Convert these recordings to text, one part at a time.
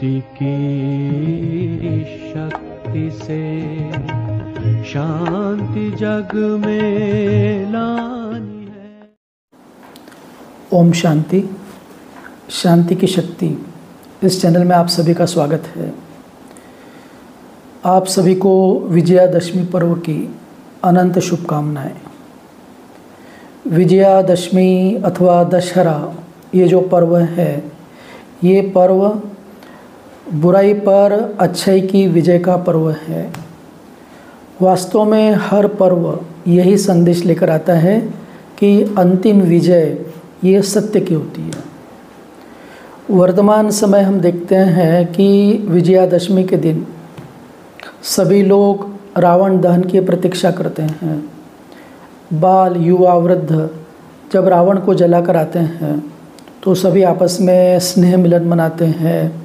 शांति की शक्ति से शांति जग में लानी है। ओम शांति, शांति की शक्ति इस चैनल में आप सभी का स्वागत है। आप सभी को विजयादशमी पर्व की अनंत शुभकामनाएं। विजयादशमी अथवा दशहरा ये जो पर्व है, ये पर्व बुराई पर अच्छाई की विजय का पर्व है। वास्तव में हर पर्व यही संदेश लेकर आता है कि अंतिम विजय ये सत्य की होती है। वर्तमान समय हम देखते हैं कि विजयादशमी के दिन सभी लोग रावण दहन की प्रतीक्षा करते हैं। बाल, युवा, वृद्ध जब रावण को जलाकर आते हैं तो सभी आपस में स्नेह मिलन मनाते हैं,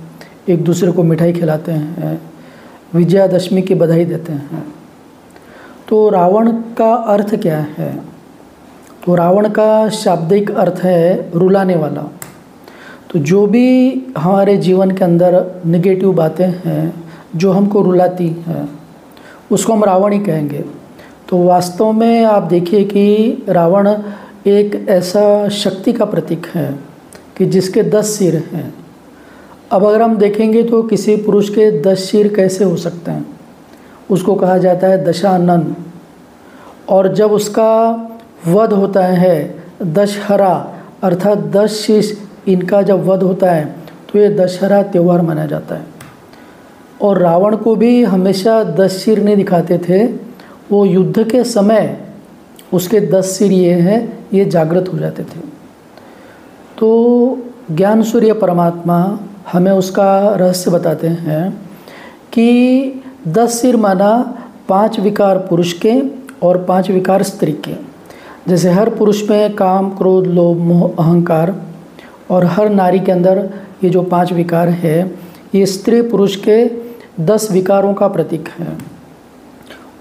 एक दूसरे को मिठाई खिलाते हैं, विजयादशमी की बधाई देते हैं। तो रावण का अर्थ क्या है? तो रावण का शाब्दिक अर्थ है रुलाने वाला। तो जो भी हमारे जीवन के अंदर नेगेटिव बातें हैं, जो हमको रुलाती हैं, उसको हम रावण ही कहेंगे। तो वास्तव में आप देखिए कि रावण एक ऐसा शक्ति का प्रतीक है कि जिसके 10 सिर हैं। अब अगर हम देखेंगे तो किसी पुरुष के 10 सिर कैसे हो सकते हैं? उसको कहा जाता है दशानन। और जब उसका वध होता है, दशहरा अर्थात 10 शीश इनका जब वध होता है तो ये दशहरा त्यौहार माना जाता है। और रावण को भी हमेशा 10 सिर नहीं दिखाते थे। वो युद्ध के समय उसके 10 सिर ये हैं, ये जागृत हो जाते थे। तो ज्ञान सूर्य परमात्मा हमें उसका रहस्य बताते हैं कि 10 सिर माना 5 विकार पुरुष के और 5 विकार स्त्री के। जैसे हर पुरुष में काम, क्रोध, लोभ, मोह, अहंकार, और हर नारी के अंदर ये जो 5 विकार है, ये स्त्री पुरुष के 10 विकारों का प्रतीक है।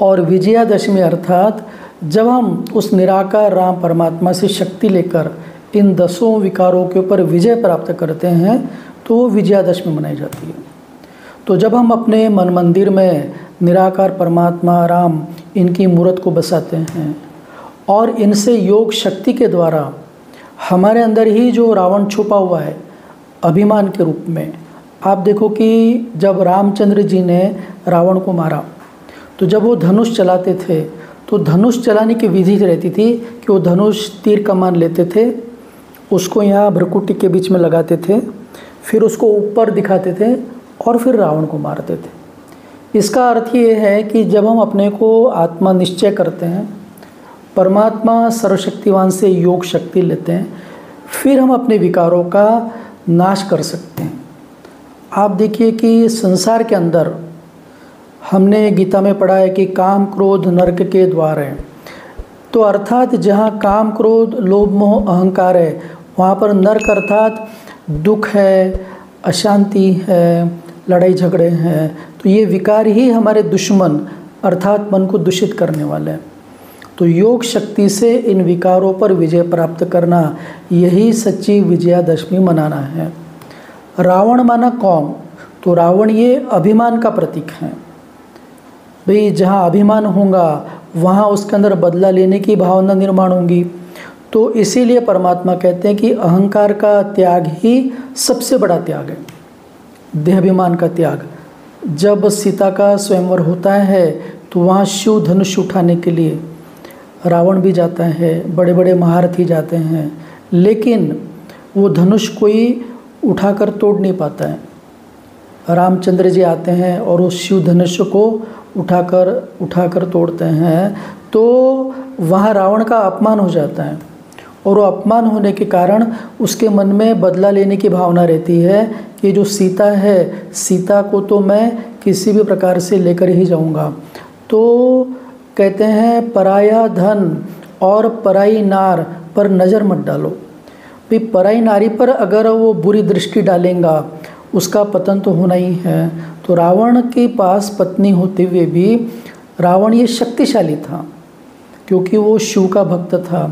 और विजयादशमी अर्थात जब हम उस निराकार राम परमात्मा से शक्ति लेकर इन 10 विकारों के ऊपर विजय प्राप्त करते हैं तो वो विजयादशमी मनाई जाती है। तो जब हम अपने मन मंदिर में निराकार परमात्मा राम इनकी मूर्त को बसाते हैं और इनसे योग शक्ति के द्वारा हमारे अंदर ही जो रावण छुपा हुआ है अभिमान के रूप में, आप देखो कि जब रामचंद्र जी ने रावण को मारा तो जब वो धनुष चलाते थे तो धनुष चलाने की विधि रहती थी कि वो धनुष तीर कमान लेते थे, उसको यहाँ भ्रकुटी के बीच में लगाते थे, फिर उसको ऊपर दिखाते थे और फिर रावण को मारते थे। इसका अर्थ ये है कि जब हम अपने को आत्मा निश्चय करते हैं, परमात्मा सर्वशक्तिवान से योग शक्ति लेते हैं, फिर हम अपने विकारों का नाश कर सकते हैं। आप देखिए कि संसार के अंदर हमने गीता में पढ़ा है कि काम, क्रोध नरक के द्वार हैं। तो अर्थात जहाँ काम, क्रोध, लोभ, मोह, अहंकार है, वहाँ पर नरक अर्थात दुख है, अशांति है, लड़ाई झगड़े हैं। तो ये विकार ही हमारे दुश्मन अर्थात मन को दूषित करने वाले हैं। तो योग शक्ति से इन विकारों पर विजय प्राप्त करना, यही सच्ची विजयादशमी मनाना है। रावण माना कौन? तो रावण ये अभिमान का प्रतीक है। भाई जहाँ अभिमान होगा वहाँ उसके अंदर बदला लेने की भावना निर्माण होगी। तो इसीलिए परमात्मा कहते हैं कि अहंकार का त्याग ही सबसे बड़ा त्याग है, देहाभिमान का त्याग। जब सीता का स्वयंवर होता है तो वहाँ शिव धनुष उठाने के लिए रावण भी जाता है, बड़े बड़े महारथी जाते हैं, लेकिन वो धनुष कोई उठाकर तोड़ नहीं पाता है। रामचंद्र जी आते हैं और उस शिव धनुष को उठाकर तोड़ते हैं। तो वहाँ रावण का अपमान हो जाता है और वो अपमान होने के कारण उसके मन में बदला लेने की भावना रहती है कि जो सीता है, सीता को तो मैं किसी भी प्रकार से लेकर ही जाऊंगा। तो कहते हैं पराया धन और पराई नार पर नज़र मत डालो। भाई पराई नारी पर अगर वो बुरी दृष्टि डालेगा उसका पतन तो होना ही है। तो रावण के पास पत्नी होते हुए भी रावण ये शक्तिशाली था क्योंकि वो शिव का भक्त था।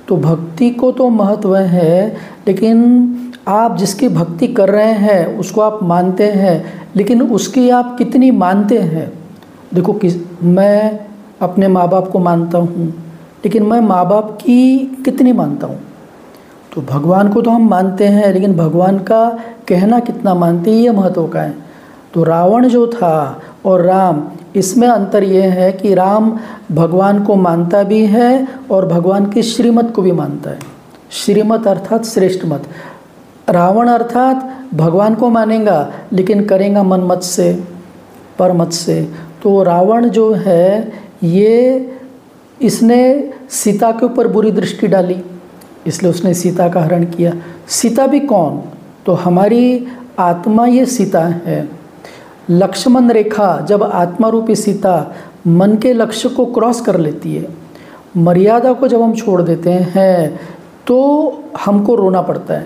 तो भक्ति को तो महत्व है, लेकिन आप जिसकी भक्ति कर रहे हैं उसको आप मानते हैं, लेकिन उसकी आप कितनी मानते हैं। देखो मैं अपने माँ बाप को मानता हूँ, लेकिन मैं माँ बाप की कितनी मानता हूँ। तो भगवान को तो हम मानते हैं, लेकिन भगवान का कहना कितना मानते हैं, ये महत्व का है। तो रावण जो था और राम, इसमें अंतर ये है कि राम भगवान को मानता भी है और भगवान की श्रीमत को भी मानता है। श्रीमत अर्थात श्रेष्ठ मत। रावण अर्थात भगवान को मानेगा लेकिन करेगा मन मत से, पर मत से। तो रावण जो है ये इसने सीता के ऊपर बुरी दृष्टि डाली, इसलिए उसने सीता का हरण किया। सीता भी कौन? तो हमारी आत्मा ये सीता है। लक्ष्मण रेखा, जब आत्मा रूपी सीता मन के लक्ष्य को क्रॉस कर लेती है, मर्यादा को जब हम छोड़ देते हैं तो हमको रोना पड़ता है,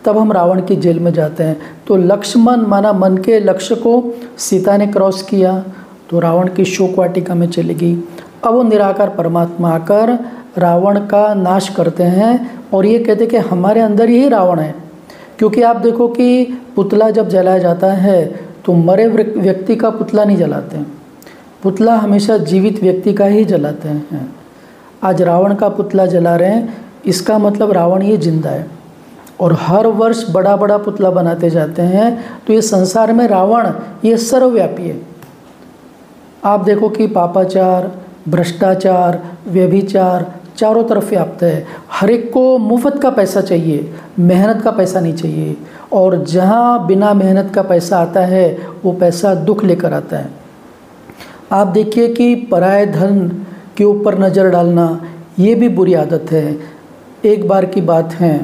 तब हम रावण की जेल में जाते हैं। तो लक्ष्मण माना मन के लक्ष्य को सीता ने क्रॉस किया तो रावण की शोक वाटिका में चली गई। अब वो निराकार परमात्मा आकर रावण का नाश करते हैं और ये कहते कि हमारे अंदर यही रावण है। क्योंकि आप देखो कि पुतला जब जलाया जाता है तो मरे व्यक्ति का पुतला नहीं जलाते हैं, पुतला हमेशा जीवित व्यक्ति का ही जलाते हैं। आज रावण का पुतला जला रहे हैं, इसका मतलब रावण ये जिंदा है और हर वर्ष बड़ा बड़ा पुतला बनाते जाते हैं। तो ये संसार में रावण ये सर्वव्यापी है। आप देखो कि पापाचार, भ्रष्टाचार, व्यभिचार चारों तरफ व्याप्त है। हर एक को मुफ्त का पैसा चाहिए, मेहनत का पैसा नहीं चाहिए। और जहाँ बिना मेहनत का पैसा आता है वो पैसा दुख लेकर आता है। आप देखिए कि पराये धन के ऊपर नज़र डालना ये भी बुरी आदत है। एक बार की बात है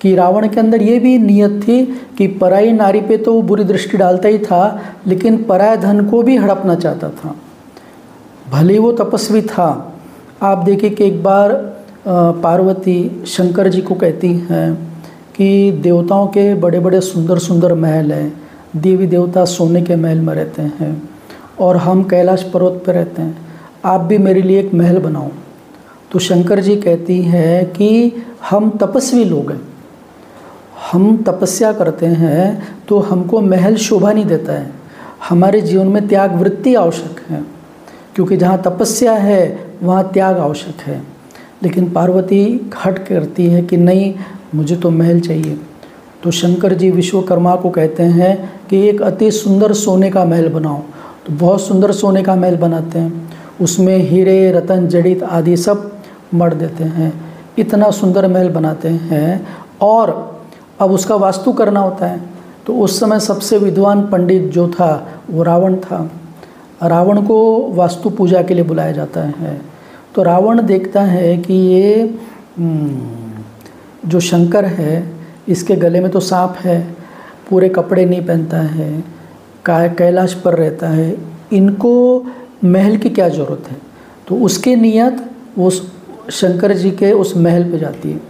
कि रावण के अंदर ये भी नियत थी कि पराई नारी पे तो वो बुरी दृष्टि डालता ही था, लेकिन पराये धन को भी हड़पना चाहता था। भले वो तपस्वी था। आप देखिए कि एक बार पार्वती शंकर जी को कहती हैं कि देवताओं के बड़े बड़े सुंदर सुंदर महल हैं, देवी देवता सोने के महल में रहते हैं और हम कैलाश पर्वत पर रहते हैं, आप भी मेरे लिए एक महल बनाओ। तो शंकर जी कहती है कि हम तपस्वी लोग हैं, हम तपस्या करते हैं तो हमको महल शोभा नहीं देता है। हमारे जीवन में त्याग वृत्ति आवश्यक है, क्योंकि जहाँ तपस्या है वहाँ त्याग आवश्यक है। लेकिन पार्वती हट करती है कि नहीं, मुझे तो महल चाहिए। तो शंकर जी विश्वकर्मा को कहते हैं कि एक अति सुंदर सोने का महल बनाओ। तो बहुत सुंदर सोने का महल बनाते हैं, उसमें हीरे रतन जड़ित आदि सब मढ़ देते हैं। इतना सुंदर महल बनाते हैं और अब उसका वास्तु करना होता है। तो उस समय सबसे विद्वान पंडित जो था वो रावण था। रावण को वास्तु पूजा के लिए बुलाया जाता है। तो रावण देखता है कि ये जो शंकर है इसके गले में तो सांप है, पूरे कपड़े नहीं पहनता है, कैलाश पर रहता है, इनको महल की क्या ज़रूरत है। तो उसके नियत वो शंकर जी के उस महल पे जाती है।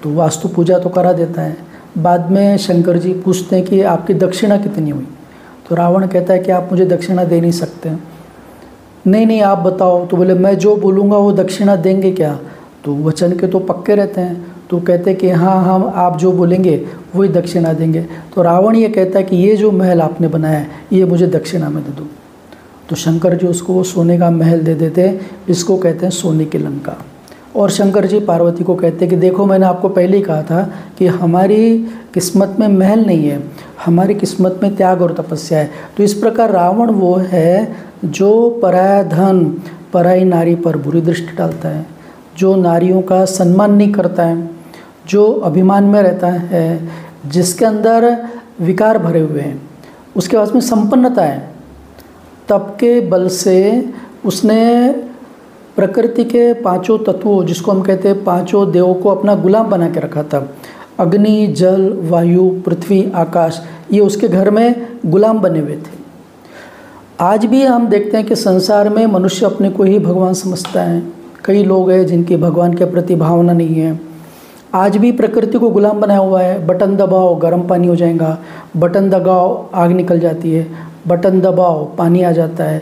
तो वास्तु पूजा तो करा देता है। बाद में शंकर जी पूछते हैं कि आपकी दक्षिणा कितनी हुई। तो रावण कहता है कि आप मुझे दक्षिणा दे नहीं सकते। नहीं आप बताओ। तो बोले मैं जो बोलूँगा वो दक्षिणा देंगे क्या। तो वचन के तो पक्के रहते हैं। तो कहते कि हाँ हम आप जो बोलेंगे वही दक्षिणा देंगे। तो रावण ये कहता है कि ये जो महल आपने बनाया है ये मुझे दक्षिणा में दे दो। तो शंकर जी उसको सोने का महल दे देते हैं, इसको कहते हैं सोने की लंका। और शंकर जी पार्वती को कहते हैं कि देखो मैंने आपको पहले ही कहा था कि हमारी किस्मत में महल नहीं है, हमारी किस्मत में त्याग और तपस्या है। तो इस प्रकार रावण वो है जो पराया धन, पराई नारी पर बुरी दृष्टि डालता है, जो नारियों का सम्मान नहीं करता है, जो अभिमान में रहता है, जिसके अंदर विकार भरे हुए हैं, उसके पास में संपन्नता है, तप के बल से उसने प्रकृति के पांचों तत्वों, जिसको हम कहते हैं पांचों देवों को अपना गुलाम बना के रखा था। अग्नि, जल, वायु, पृथ्वी, आकाश, ये उसके घर में गुलाम बने हुए थे। आज भी हम देखते हैं कि संसार में मनुष्य अपने को ही भगवान समझता है। कई लोग हैं जिनकी भगवान के प्रति भावना नहीं है। आज भी प्रकृति को गुलाम बनाया हुआ है। बटन दबाओ गर्म पानी हो जाएगा, बटन दबाओ आग निकल जाती है, बटन दबाओ पानी आ जाता है,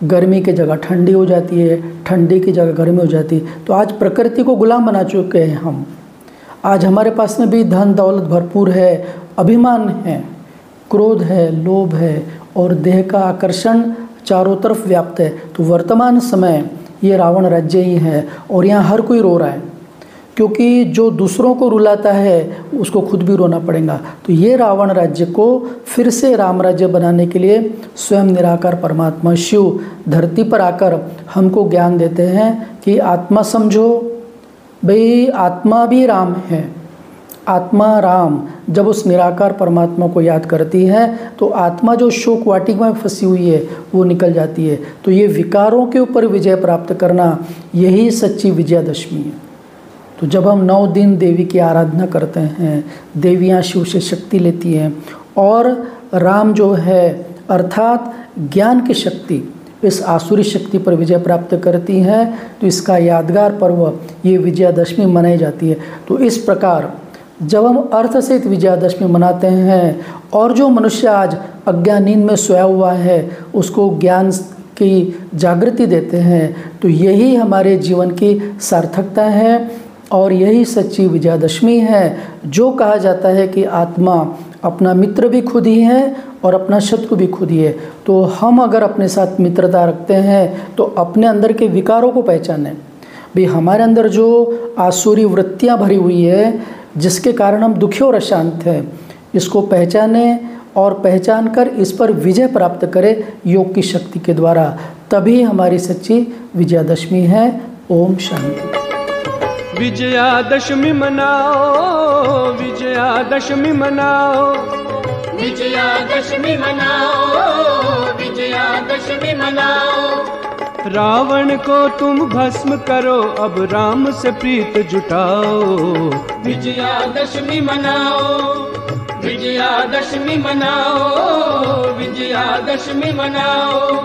गर्मी की जगह ठंडी हो जाती है, ठंडी की जगह गर्मी हो जाती है। तो आज प्रकृति को गुलाम बना चुके हैं हम। आज हमारे पास में भी धन दौलत भरपूर है, अभिमान है, क्रोध है, लोभ है और देह का आकर्षण चारों तरफ व्याप्त है। तो वर्तमान समय ये रावण राज्य ही है और यहाँ हर कोई रो रहा है, क्योंकि जो दूसरों को रुलाता है उसको खुद भी रोना पड़ेगा। तो ये रावण राज्य को फिर से राम राज्य बनाने के लिए स्वयं निराकार परमात्मा शिव धरती पर आकर हमको ज्ञान देते हैं कि आत्मा समझो, भाई आत्मा भी राम है। आत्मा राम जब उस निराकार परमात्मा को याद करती है तो आत्मा जो शोक वाटिका में फंसी हुई है वो निकल जाती है। तो ये विकारों के ऊपर विजय प्राप्त करना, यही सच्ची विजयादशमी है। तो जब हम 9 दिन देवी की आराधना करते हैं, देवियाँ शिव से शक्ति लेती हैं और राम जो है अर्थात ज्ञान की शक्ति इस आसुरी शक्ति पर विजय प्राप्त करती हैं, तो इसका यादगार पर्व ये विजयादशमी मनाई जाती है। तो इस प्रकार जब हम अर्थ सहित विजयादशमी मनाते हैं और जो मनुष्य आज अज्ञान नींद में सोया हुआ है उसको ज्ञान की जागृति देते हैं, तो यही हमारे जीवन की सार्थकता है और यही सच्ची विजयादशमी है। जो कहा जाता है कि आत्मा अपना मित्र भी खुद ही है और अपना शत्रु भी खुद ही है। तो हम अगर अपने साथ मित्रता रखते हैं तो अपने अंदर के विकारों को पहचानें। भाई हमारे अंदर जो आसुरी वृत्तियाँ भरी हुई है जिसके कारण हम दुखी और अशांत हैं, इसको पहचानें और पहचान कर इस पर विजय प्राप्त करें योग की शक्ति के द्वारा। तभी हमारी सच्ची विजयादशमी है। ओम शांति। विजयादशमी मनाओ, विजयादशमी मनाओ, विजयादशमी मनाओ, विजयादशमी मनाओ। रावण को तुम भस्म करो, अब राम से प्रीत जुटाओ। विजयादशमी मनाओ, विजयादशमी मनाओ, विजयादशमी मनाओ।